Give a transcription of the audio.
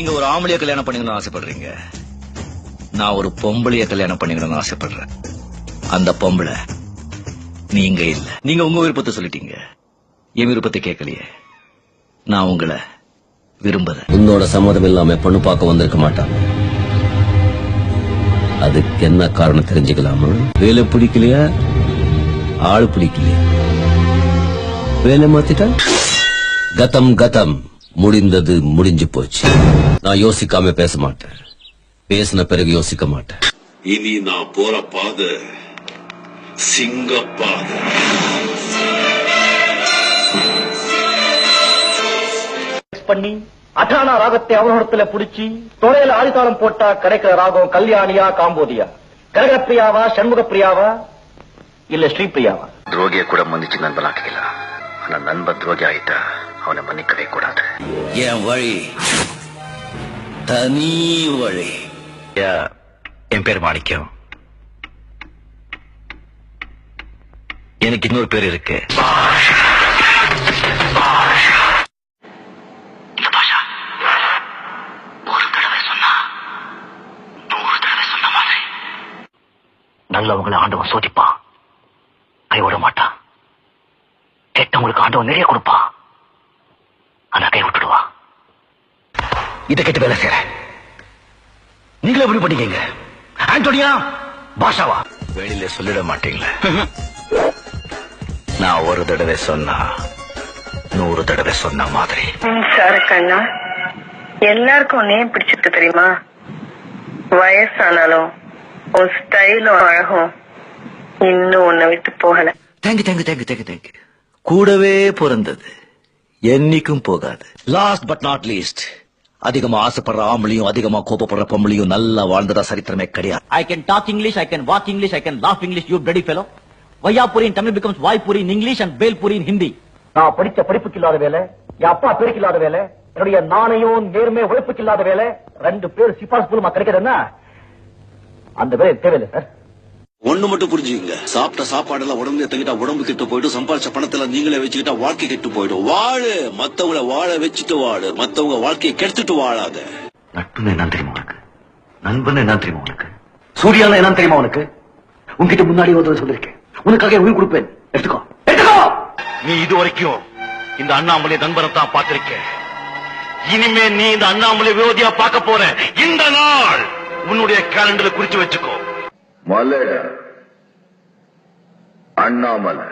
நீங்க ஒரு ஆம்பளைய கல்யாணம் பண்ணிக்கணும்னு ஆசைப்படுறீங்க, நான் ஒரு பொம்பளைய கல்யாணம் பண்ணிக்கணும்னு ஆசைப்படுறேன். அந்த பொம்பளை நீங்க இல்ல. நீங்க உங்க விருப்பத்தை சொல்லிட்டீங்க, என் விருப்பத்தை கேட்கலையே. நான் உங்களை விரும்புறேன். உன்னோட சம்மதம் இல்லாம பொண்ணு பார்க்க வந்திருக்க மாட்டான். அதுக்கு என்ன காரணம் தெரிஞ்சுக்கலாமா? வேலை பிடிக்கலையா, ஆளு பிடிக்கலையா? வேலை மாத்திட்டா கதம் கதம், முடிந்தது முடிஞ்சு போச்சு. நான் யோசிக்காம பேச மாட்டேன், பேசின பிறகு யோசிக்க மாட்டேன். இனி நான் போற பாதை சிங்கப்பாதை. பண்ணி அட்டானா ராகத்தை அவனோடத்துல புடிச்சு தொலைல ஆதிதாளம் போட்டா கிடைக்கிற ராகம் கல்யாணியா காம்போதியா, கனகப்பிரியாவா சண்முகப்பிரியாவா இல்ல ஸ்ரீபிரியாவா? துரோகிய கூட மன்னிச்சு நண்பனாக்கலாம், ஆனா நண்பன் துரோகி ஆயிட்டா அவனை மன்னிக்கவே கூடாது. என் வழி தனி வழி. என் பேர் மாணிக்கம். எனக்கு இன்னொரு பேர் இருக்கு. ஒரு தடவை சொன்னா 100 தடவை சொன்ன மாதிரி. நல்லவங்களை ஆண்டவன் சோதிப்பான், கைவிட மாட்டான். கெட்டவங்களுக்கு ஆண்டவன் நிறைய கொடுப்பான், ஆனா கை விட்டுடுவான். இதை கேட்டு வேலை செய்யற நீங்களே எப்படி பண்ணீங்க? ஆண்டோனியா பாஷாவா வெளியில சொல்லிட மாட்டீங்களே. நான் ஒரு தடவை சொன்னா 100 தடவை சொன்ன மாதிரி. சாரக்கண்ணா, எல்லாருக்கும் நேம் பிடிச்சிருக்கு தெரியுமா? வயசானாலும் உன் ஸ்டைலும் அழகும் இன்னும் உன்னை விட்டு போகல. Thank you thank you thank you thank you thank you. கூடவே பிறந்தது என்னைக்கும் போகாது. லாஸ்ட் பட் நாட் லீஸ்ட், அதிகமா ஆசைப்படுற ஆம்பளையும் அதிகமா கோபப்படுற பொம்பளையும் நல்லா வாழ்ந்ததா சரித்திரமே கிடையாது. I can talk English, I can walk English, I can laugh English, you bloody fellow. Vayapuri in Tamil becomes Vaipuri in English and Belpuri in Hindi. நான் படிச்ச படிப்புக்கு இல்லாத வேலை, என் அப்பா பேருக்கு இல்லாத வேலை, என்னுடைய நாணயம் நேர்மை உழைப்புக்கு இல்லாத வேலை, 2 பேர் சிபாஸ் மூலமா கிடைக்கிறதுன்னா அந்த வேலை தேவையில்லை சார். ஒண்ணு மட்டும் புரிஞ்சுங்க, சாப்பிட்ட சாப்பாடெல்லாம் உடம்புல தங்கிட்டா உடம்பு கெட்டு போயிடும், சம்பாதிச்ச பணத்துல நீங்களே வச்சுக்கிட்டா வாழ்க்கை கெட்டு போயிடும். வாழு, மத்தவங்களை வாழ வச்சுட்டு வாழு, மத்தவங்க வாழ்க்கையை கெடுத்துட்டு வாழாத. நட்புன்னு என்ன தெரியுமா உனக்கு? நண்பன் என்ன தெரியுமா உனக்கு? சூர்யால என்ன தெரியுமா உனக்கு? உன்கிட்ட முன்னாடி ஒரு சொல்லிருக்கேன், உனக்காக உயிர் கொடுப்பேன், எடுத்துக்கோ எடுத்துக்கோ. நீ இது வரைக்கும் இந்த அண்ணாமலை நண்பனைத்தான் பார்த்திருக்க, இனிமே நீ இந்த அண்ணாமலை விரோதியா பார்க்க போற. இந்த நாள் உன்னுடைய கேலண்டர்ல குறிச்சு வச்சுக்கோ. மலை அண்ணாமலை.